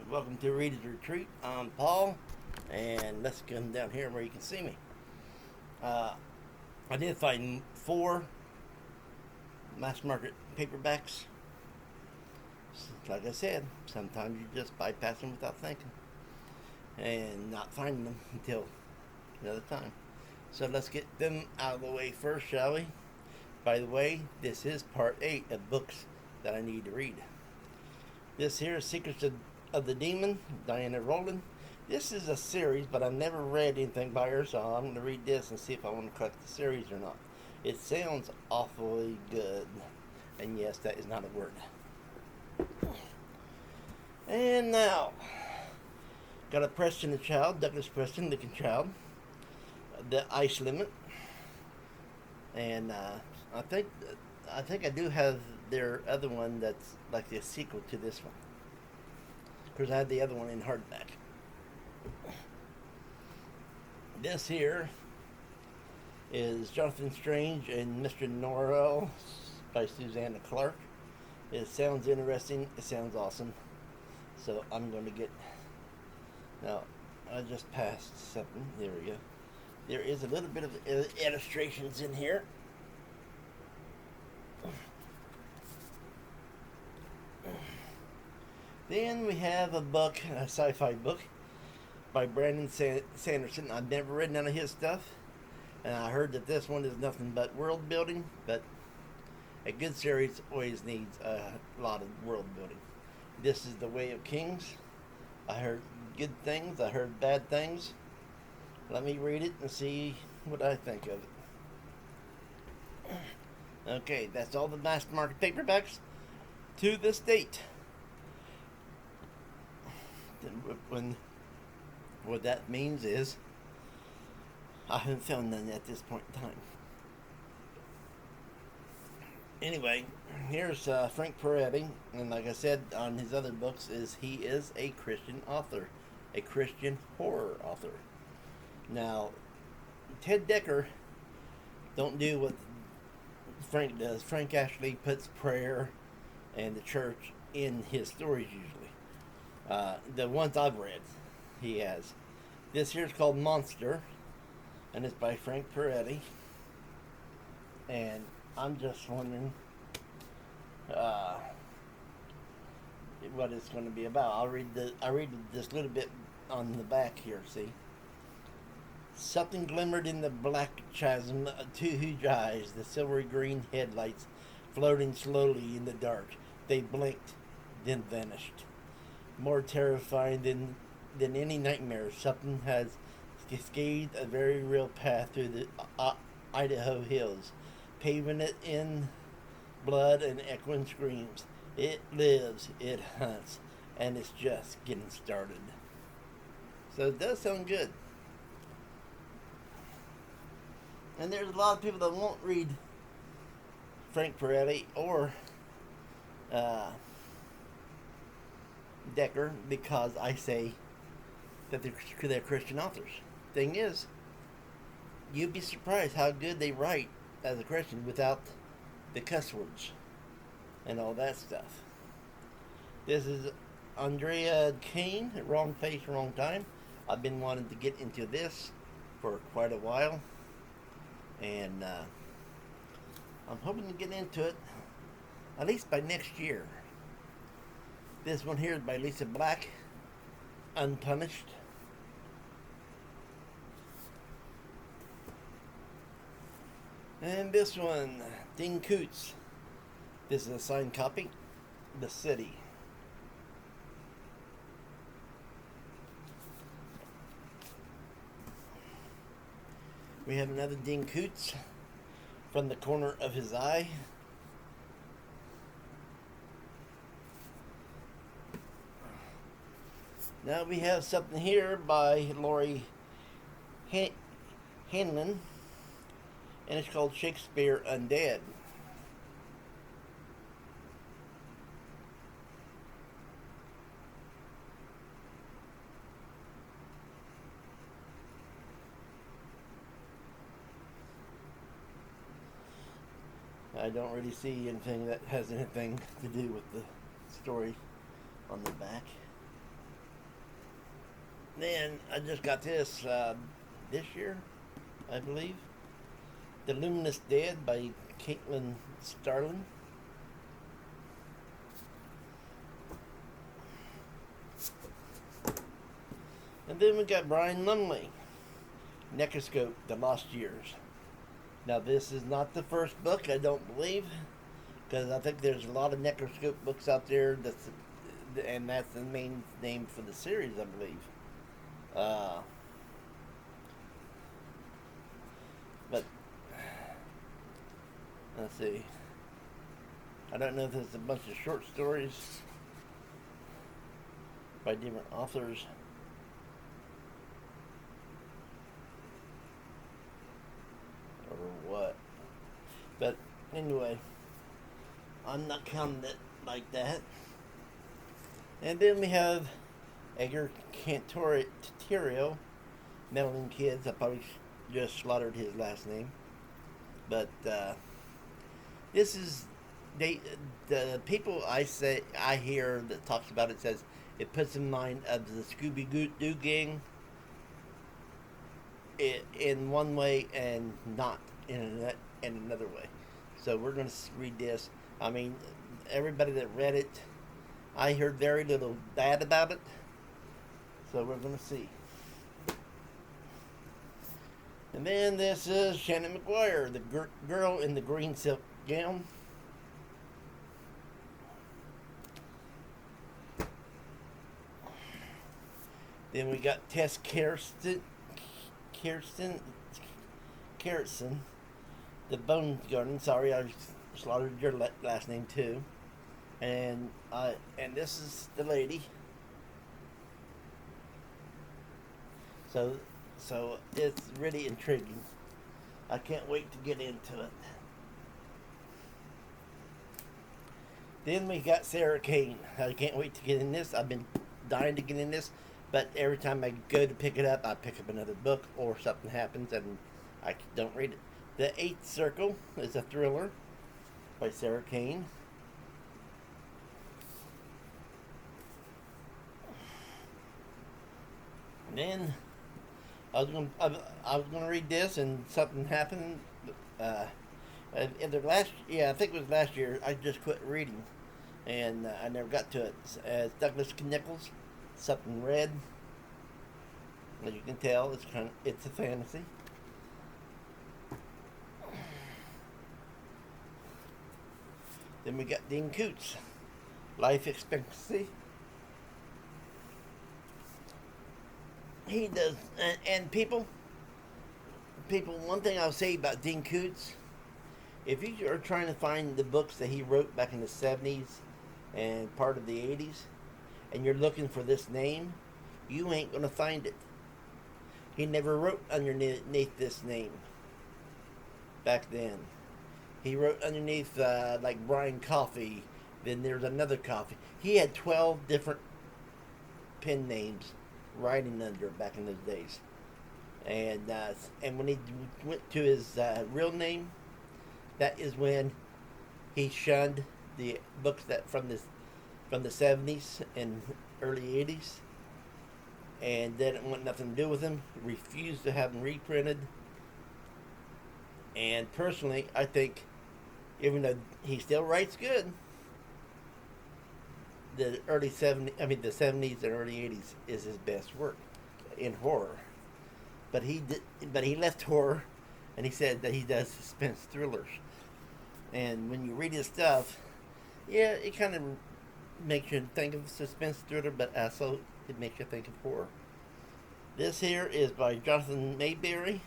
Welcome to Reader's Retreat. I'm Paul, and let's come down here where you can see me. Uh, I did find 4 mass market paperbacks. Like I said, sometimes you just bypass them without thinking and not finding them until another time. So let's get them out of the way first, shall we? By the way, this is part 8 of books that I need to read. This here is Secrets of the Demon, Diana Rowland. This is a series, but I've never read anything by her, so I'm going to read this and see if I want to collect the series or not. It sounds awfully good. And yes, that is not a word. And now, got a Preston Child, Douglas Preston, Lincoln Child, The Ice Limit. And I think I do have their other one that's like the sequel to this one. Because I had the other one in hardback. This here is Jonathan Strange and Mr. Norrell by Susanna Clark. It sounds interesting. It sounds awesome. So I'm going to get... Now, I just passed something. There we go. There is a little bit of illustrations in here. Then we have a book, a sci-fi book by Brandon Sanderson. I've never read none of his stuff, and I heard that this one is nothing but world building, but a good series always needs a lot of world building. This is The Way of Kings. I heard good things, I heard bad things. Let me read it and see what I think of it. Okay, that's all the mass market paperbacks to this date. What that means is I haven't found none at this point in time. Anyway, here's Frank Peretti, and like I said on his other books, he is a Christian author, a Christian horror author. Now, Ted Dekker don't do what Frank does. Frank actually puts prayer and the church in his stories usually. The ones I've read, he has. This here's called Monster, and it's by Frank Peretti. And I'm just wondering what it's going to be about. I read this little bit on the back here. See, something glimmered in the black chasm of 2 huge eyes. The silvery green headlights floating slowly in the dark. They blinked, then vanished. More terrifying than any nightmare, something has cascaded a very real path through the Idaho hills, paving it in blood and echoing screams. It lives, it hunts, and it's just getting started. So it does sound good. And there's a lot of people that won't read Frank Peretti or Dekker because I say that they're Christian authors. Thing is, you'd be surprised how good they write as a Christian without the cuss words and all that stuff. This is Andrea Kane, Wrong Place, Wrong Time. I've been wanting to get into this for quite a while, and I'm hoping to get into it at least by next year. This one here is by Lisa Black, Unpunished. And this one, Dean Koontz. This is a signed copy, The City. We have another Dean Koontz, From the Corner of His Eye. Now we have something here by Laurie Hanlon, and it's called Shakespeare Undead. I don't really see anything that has anything to do with the story on the back. Then I just got this year, I believe. The Luminous Dead by Caitlin Starlin. And then we got Brian Lumley, Necroscope, The Lost Years. Now, this is not the first book, I don't believe, because I think there's a lot of Necroscope books out there, and that's the main name for the series, I believe. Uh, but, let's see. I don't know if there's a bunch of short stories by different authors. Or what. But anyway, I'm not counting it like that. And then we have Edgar Cantorio, Meddling Kids. I probably just slaughtered his last name. But this is the people I hear that talks about it says it puts in mind of the Scooby Doo gang in one way and not in another way. So we're going to read this. I mean, everybody that read it, I heard very little bad about it. So we're going to see. And then this is Shannon McGuire, the girl in the green silk gown. Then we got Tess Karsten, the Bone Garden. Sorry, I slaughtered your last name too. And this is the lady. So it's really intriguing. I can't wait to get into it. Then we got Sarah Kane. I can't wait to get in this. I've been dying to get in this, but every time I go to pick it up, I pick up another book or something happens and I don't read it. The Eighth Circle is a thriller by Sarah Kane. And then I was gonna read this and something happened. In the I think it was last year. I just quit reading, and I never got to it. It's Douglas Nichols, Something Red. As you can tell, it's a fantasy. Then we got Dean Koontz, Life Expectancy. He does, and people. One thing I'll say about Dean Koontz, if you are trying to find the books that he wrote back in the 70s and part of the 80s, and you're looking for this name, you ain't gonna find it. He never wrote underneath this name back then. He wrote underneath like Brian Coffey. Then there's another Coffey. He had 12 different pen names writing under back in those days. And when he went to his real name, that is when he shunned the books that from the 70s and early 80s, and didn't want nothing to do with them. Refused to have them reprinted. And personally, I think, even though he still writes good, the the 70s and early 80s is his best work in horror. But he left horror, and he said that he does suspense thrillers. And when you read his stuff, yeah, it kind of makes you think of suspense thriller, but also it makes you think of horror. This here is by Jonathan Mayberry,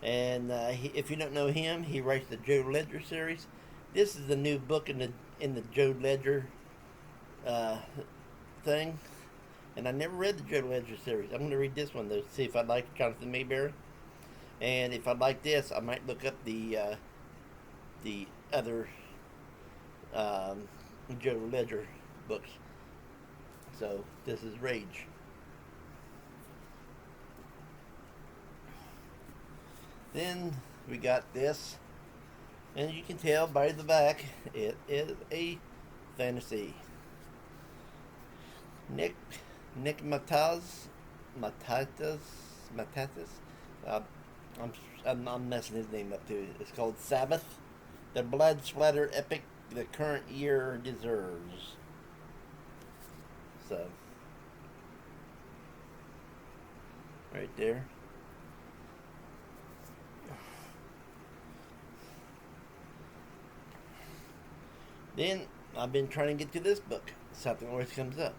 and if you don't know him, he writes the Joe Ledger series. This is the new book in the Joe Ledger thing, and I never read the Joe Ledger series. I'm going to read this one though, to see if I like Jonathan Mayberry, and if I like this, I might look up the other Joe Ledger books. So this is Rage. Then we got this, and you can tell by the back, it is a fantasy. Nick Mataz, Matatis. Uh, I'm messing his name up too. It's called Sabbath, the blood splatter epic the current year deserves. So, right there. Then I've been trying to get to this book. Something always comes up,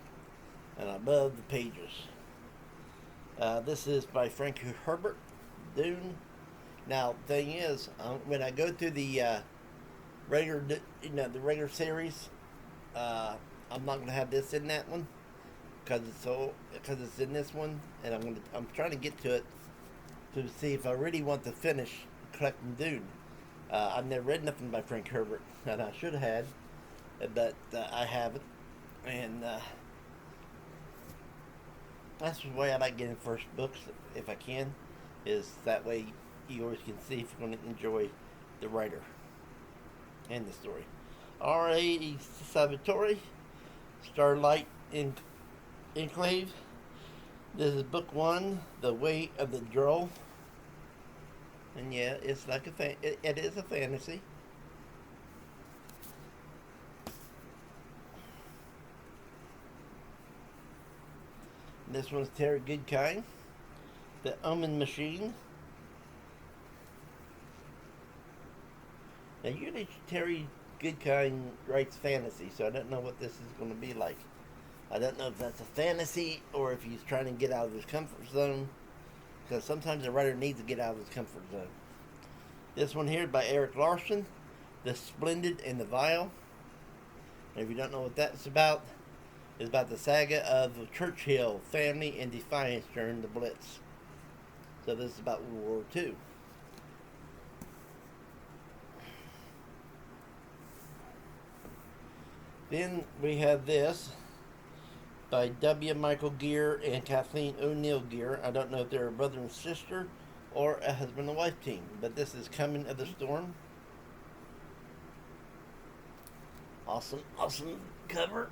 and I love the pages. This is by Frank Herbert, Dune. Now, thing is, when I go through the regular, the regular series, I'm not gonna have this in that one because it's in this one, and I'm trying to get to it to see if I really want to finish collecting Dune. I've never read nothing by Frank Herbert, and I should have had, but I haven't, and that's the way I like getting first books if I can, is that way you always can see if you're going to enjoy the writer and the story. R.A. Salvatore, Starlight Enclave. This is book one, The Way of the Drow. And yeah, it's like it is a fantasy. This one's Terry Goodkind, The Omen Machine. Now usually Terry Goodkind writes fantasy, so I don't know what this is going to be like. I don't know if that's a fantasy or if he's trying to get out of his comfort zone, because sometimes a writer needs to get out of his comfort zone. This one here by Eric Larson, The Splendid and the Vile. And if you don't know what that's about, it's about the saga of the Churchill family in defiance during the Blitz. So this is about World War II. Then we have this by W. Michael Gear and Kathleen O'Neill Gear. I don't know if they're a brother and sister or a husband and wife team, but this is Coming of the Storm. Awesome cover.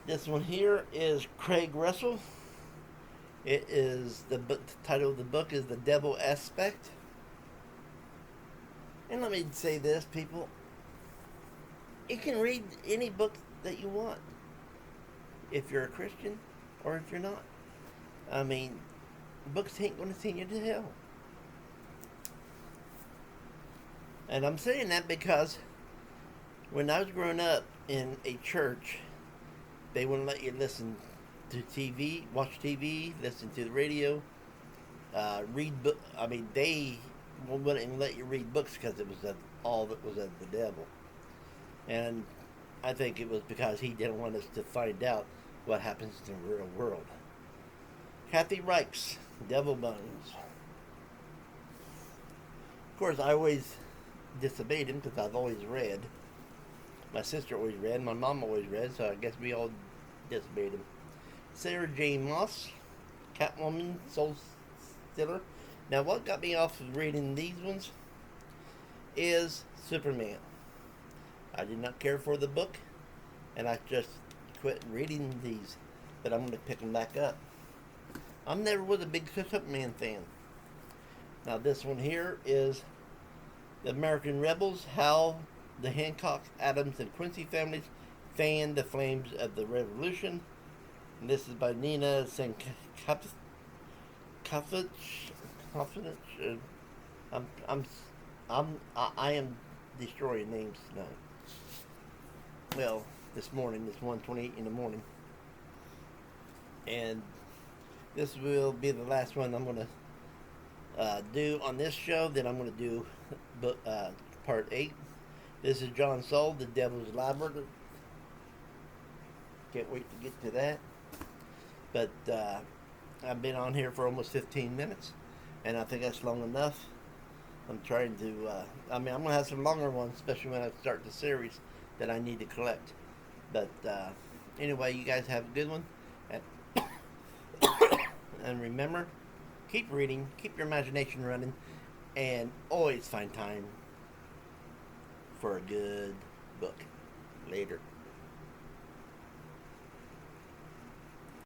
This one here is Craig Russell. It is the title of the book is The Devil Aspect. And let me say this, people. You can read any book that you want if you're a Christian or if you're not. I mean, books ain't going to send you to hell. And I'm saying that because when I was growing up in a church, they wouldn't let you listen to TV, watch TV, listen to the radio, read book. I mean, they wouldn't even let you read books because it was all that was of the devil. And I think it was because he didn't want us to find out what happens in the real world. Kathy Reichs, Devil Bones. Of course, I always disobeyed him because I've always read. My sister always read, my mom always read, so I guess we all disobeyed him. Sarah J. Maas, Catwoman, Soul Stealer. Now, what got me off of reading these ones is Superman. I did not care for the book, and I just quit reading these, but I'm going to pick them back up. I never was a big Superman fan. Now, this one here is The American Rebels, How the Hancock, Adams, and Quincy families fanned the flames of the Revolution. And this is by Nina Sankovich. I am destroying names tonight. Well, this morning, it's 1:28 in the morning. And this will be the last one I'm going to do on this show. Then I'm going to do part 8. This is John Saul, The Devil's Labyrinth. Can't wait to get to that. But I've been on here for almost 15 minutes, and I think that's long enough. I'm trying to, I'm going to have some longer ones, especially when I start the series that I need to collect. But anyway, you guys have a good one. And remember, keep reading, keep your imagination running, and always find time for a good book. Later.